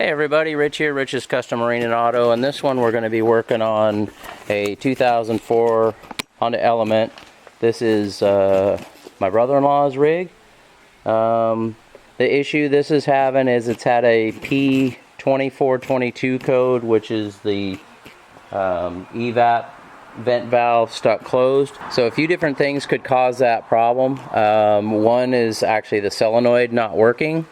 Hey everybody, Rich here, Rich's Custom Marine and Auto, and this one we're going to be working on a 2004 Honda Element. This is my brother-in-law's rig. The issue this is having is it's had a P2422 code, which is the Evap vent valve stuck closed. So a few different things could cause that problem. One is actually the solenoid not working.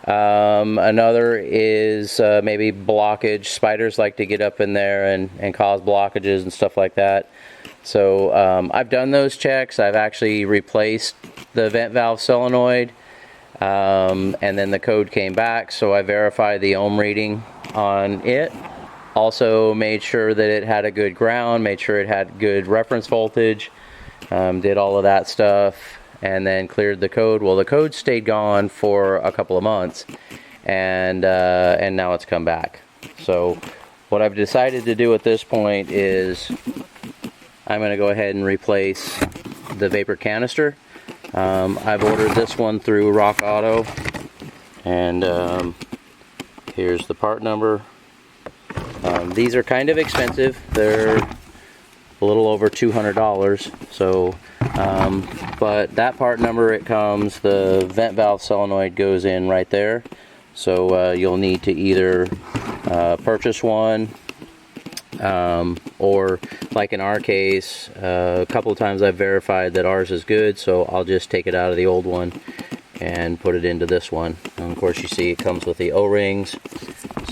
Another is maybe blockage. Spiders like to get up in there and cause blockages and stuff like that. So I've done those checks. I've actually replaced the vent valve solenoid, and then the code came back, so I verified the ohm reading on it. Also made sure that it had a good ground, made sure it had good reference voltage, did all of that stuff, and then cleared the code. Well, the code stayed gone for a couple of months, and now it's come back. So what I've decided to do at this point is I'm going to go ahead and replace the vapor canister. I've ordered this one through Rock Auto, and here's the part number. These are kind of expensive. They're a little over $200. So, but that part number, it comes, the vent valve solenoid goes in right there. So you'll need to either purchase one, or like in our case, a couple of times I've verified that ours is good, so I'll just take it out of the old one and put it into this one. And of course, you see it comes with the O-rings.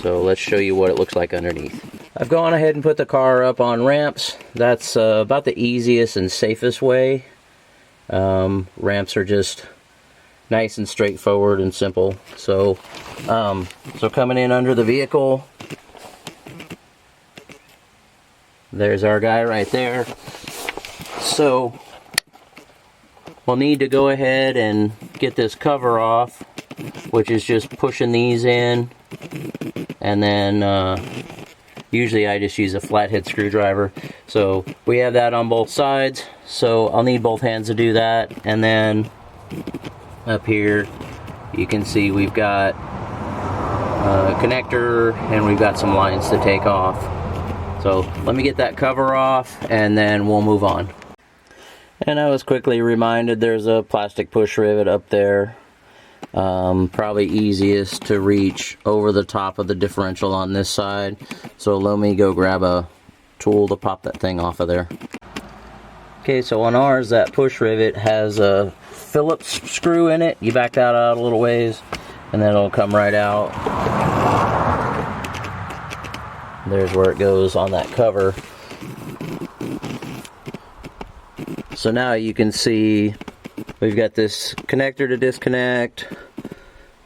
So let's show you what it looks like underneath. I've gone ahead and put the car up on ramps. That's about the easiest and safest way. Ramps are just nice and straightforward and simple. So, so coming in under the vehicle, there's our guy right there. So we'll need to go ahead and get this cover off, which is just pushing these in, and then usually I just use a flathead screwdriver. So we have that on both sides, so I'll need both hands to do that. And then up here you can see we've got a connector and we've got some lines to take off. So let me get that cover off and then we'll move on. And I was quickly reminded there's a plastic push rivet up there. Probably easiest to reach over the top of the differential on this side. So let me go grab a tool to pop that thing off of there. Okay, so on ours, that push rivet has a Phillips screw in it. You back that out a little ways and then it'll come right out. There's where it goes on that cover. So now you can see we've got this connector to disconnect,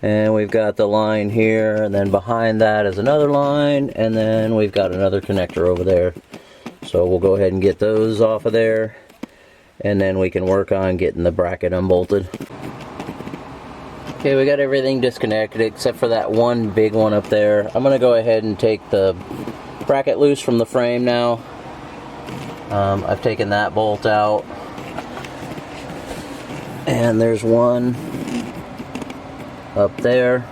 and we've got the line here, and then behind that is another line, and then we've got another connector over there. So we'll go ahead and get those off of there, and then we can work on getting the bracket unbolted. Okay, we got everything disconnected except for that one big one up there. I'm going to go ahead and take the bracket loose from the frame now. I've taken that bolt out. And there's one up there,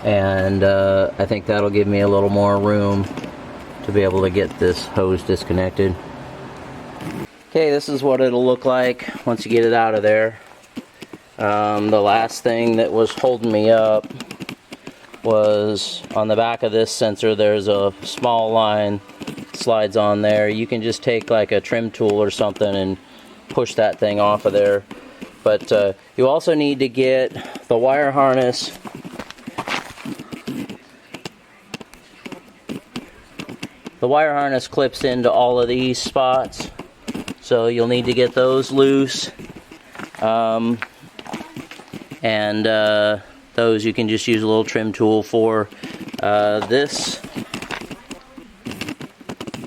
and I think that'll give me a little more room to be able to get this hose disconnected. Okay, this is what it'll look like once you get it out of there. The last thing that was holding me up was on the back of this sensor. There's a small line slides on there. You can just take like a trim tool or something and push that thing off of there. But you also need to get the wire harness. The wire harness clips into all of these spots, so you'll need to get those loose. Those you can just use a little trim tool for.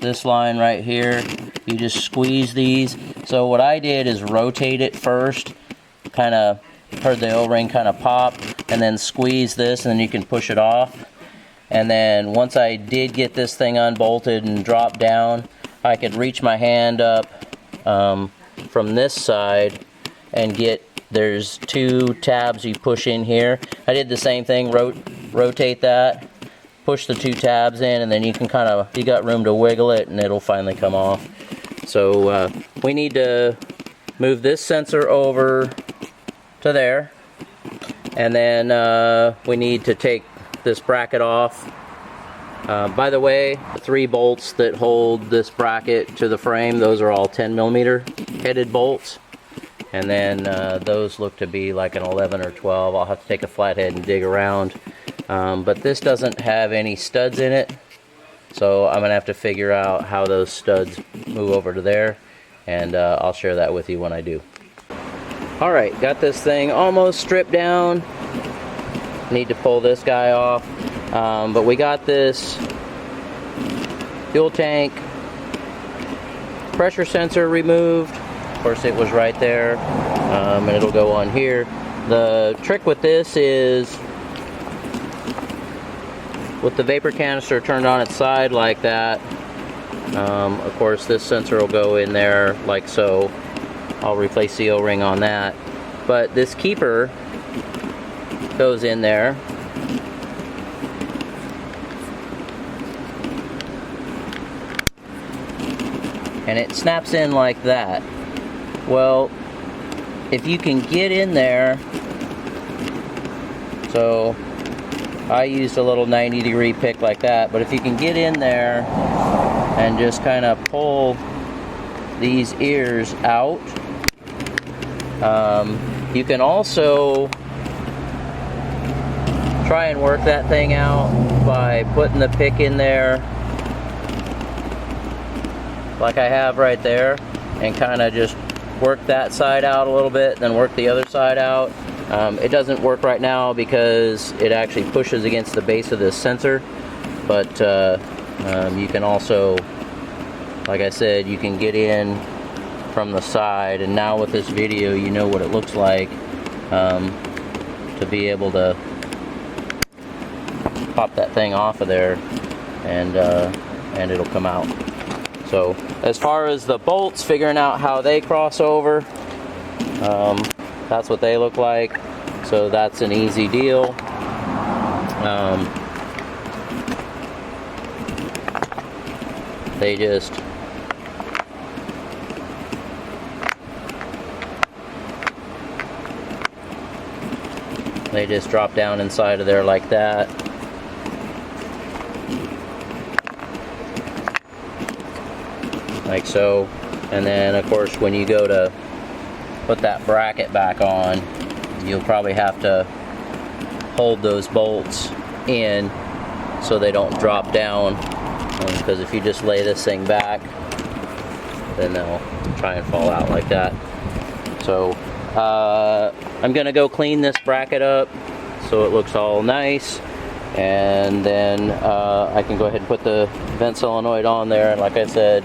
This line right here, you just squeeze these. So what I did is rotate it first, kind of heard the O-ring kind of pop, and then squeeze this, and then you can push it off. And then once I did get this thing unbolted and drop down, I could reach my hand up from this side and get there's 2 tabs you push in here. I did the same thing, rotate that, push the 2 tabs in, and then you can you got room to wiggle it and it'll finally come off. So we need to move this sensor over to there, and then we need to take this bracket off. By the way, the 3 bolts that hold this bracket to the frame, those are all 10mm headed bolts. And then those look to be like an 11 or 12. I'll have to take a flathead and dig around. But this doesn't have any studs in it, so I'm gonna have to figure out how those studs move over to there, and I'll share that with you when I do. Alright, got this thing almost stripped down. Need to pull this guy off. But we got this fuel tank pressure sensor removed. Of course, it was right there, and it'll go on here. The trick with this is, with the vapor canister turned on its side like that, of course this sensor will go in there like so. I'll replace the O-ring on that. But this keeper goes in there. And it snaps in like that. Well, if you can get in there, so I used a little 90-degree pick like that, but if you can get in there and just kind of pull these ears out, you can also try and work that thing out by putting the pick in there like I have right there, and kind of just work that side out a little bit, then work the other side out. It doesn't work right now because it actually pushes against the base of this sensor, but you can also, like I said, you can get in from the side, and now with this video you know what it looks like, to be able to pop that thing off of there, and it'll come out. So as far as the bolts, figuring out how they cross over, that's what they look like. So that's an easy deal. They just drop down inside of there like that. Like so. And then of course when you go to put that bracket back on, you'll probably have to hold those bolts in so they don't drop down, because if you just lay this thing back, then they'll try and fall out like that. So I'm gonna go clean this bracket up so it looks all nice, and then I can go ahead and put the vent solenoid on there, and like I said,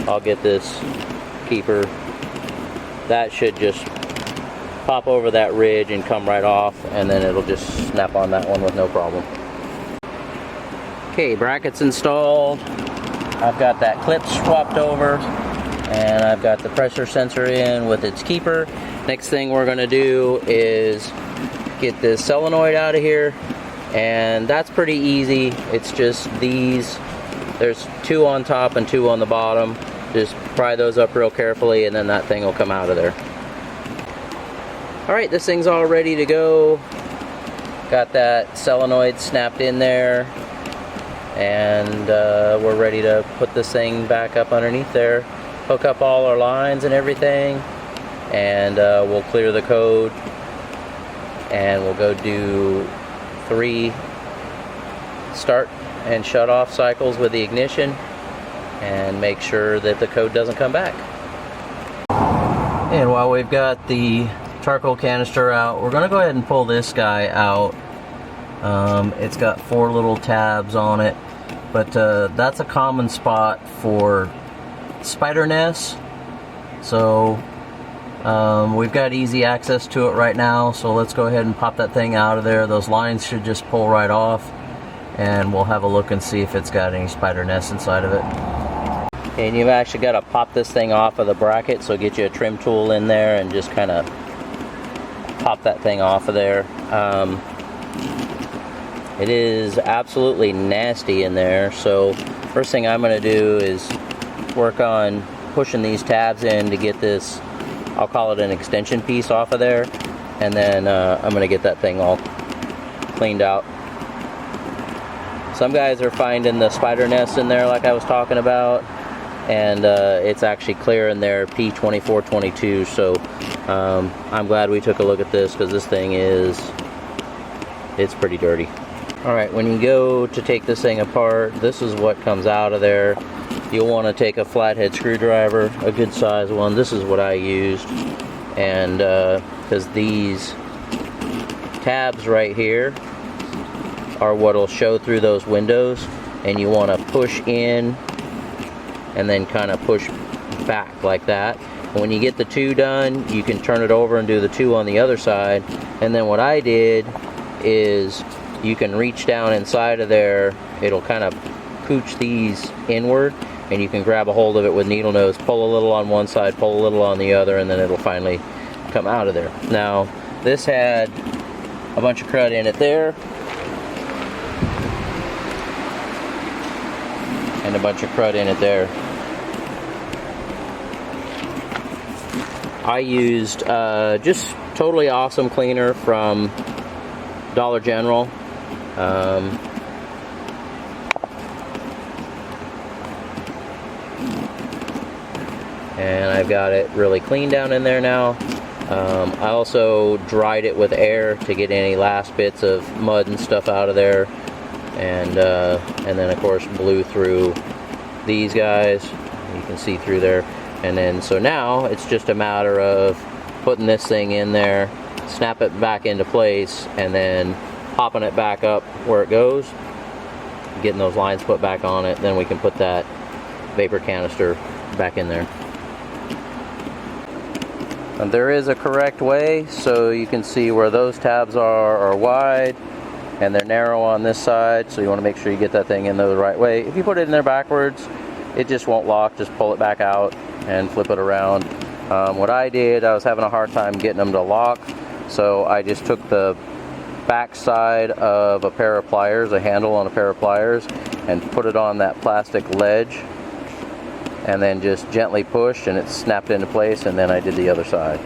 I'll get this keeper. That should just pop over that ridge and come right off, and then it'll just snap on that one with no problem. Okay, brackets installed. I've got that clip swapped over, and I've got the pressure sensor in with its keeper. Next thing we're going to do is get this solenoid out of here, and that's pretty easy. It's just these. There's 2 on top and 2 on the bottom. Just pry those up real carefully, and then that thing will come out of there. Alright, this thing's all ready to go. Got that solenoid snapped in there, and we're ready to put this thing back up underneath there. Hook up all our lines and everything, and we'll clear the code, and we'll go do 3 start and shut off cycles with the ignition, and make sure that the code doesn't come back. And while we've got the charcoal canister out, we're going to go ahead and pull this guy out. It's got 4 little tabs on it, but that's a common spot for spider nests. So we've got easy access to it right now, so let's go ahead and pop that thing out of there. Those lines should just pull right off, and we'll have a look and see if it's got any spider nests inside of it. And you've actually got to pop this thing off of the bracket, so get you a trim tool in there and just kind of pop that thing off of there. It is absolutely nasty in there, so first thing I'm going to do is work on pushing these tabs in to get this, I'll call it an extension piece off of there, and then I'm going to get that thing all cleaned out. Some guys are finding the spider nest in there like I was talking about, and it's actually clear in there, P2422, so I'm glad we took a look at this, because this thing it's pretty dirty. Alright, when you go to take this thing apart, this is what comes out of there. You'll want to take a flathead screwdriver, a good size one. This is what I used, and because these tabs right here are what will show through those windows, and you want to push in and then kind of push back like that. And when you get the two done, you can turn it over and do the two on the other side. And then what I did is you can reach down inside of there, it'll kind of pooch these inward, and you can grab a hold of it with needle nose, pull a little on one side, pull a little on the other, and then it'll finally come out of there. Now, this had a bunch of crud in it there, and a bunch of crud in it there. I used just totally awesome cleaner from Dollar General. And I've got it really clean down in there now. I also dried it with air to get any last bits of mud and stuff out of there, and then of course blew through these guys. You can see through there, and then so now it's just a matter of putting this thing in there, snap it back into place, and then popping it back up where it goes, getting those lines put back on it. Then we can put that vapor canister back in there. And there is a correct way, so you can see where those tabs are wide and they're narrow on this side, so you want to make sure you get that thing in there the right way. If you put it in there backwards, it just won't lock. Just pull it back out and flip it around. What I did, I was having a hard time getting them to lock, so I just took the back side of a pair of pliers, a handle on a pair of pliers, and put it on that plastic ledge, and then just gently pushed, and it snapped into place, and then I did the other side.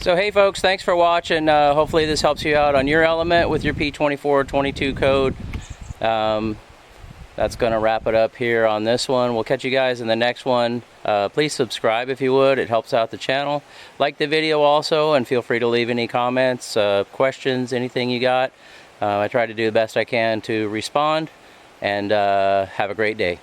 So hey folks, thanks for watching. Hopefully this helps you out on your element with your P2422 code. That's going to wrap it up here on this one. We'll catch you guys in the next one. Please subscribe if you would. It helps out the channel. Like the video also, and feel free to leave any comments, questions, anything you got. I try to do the best I can to respond, and have a great day.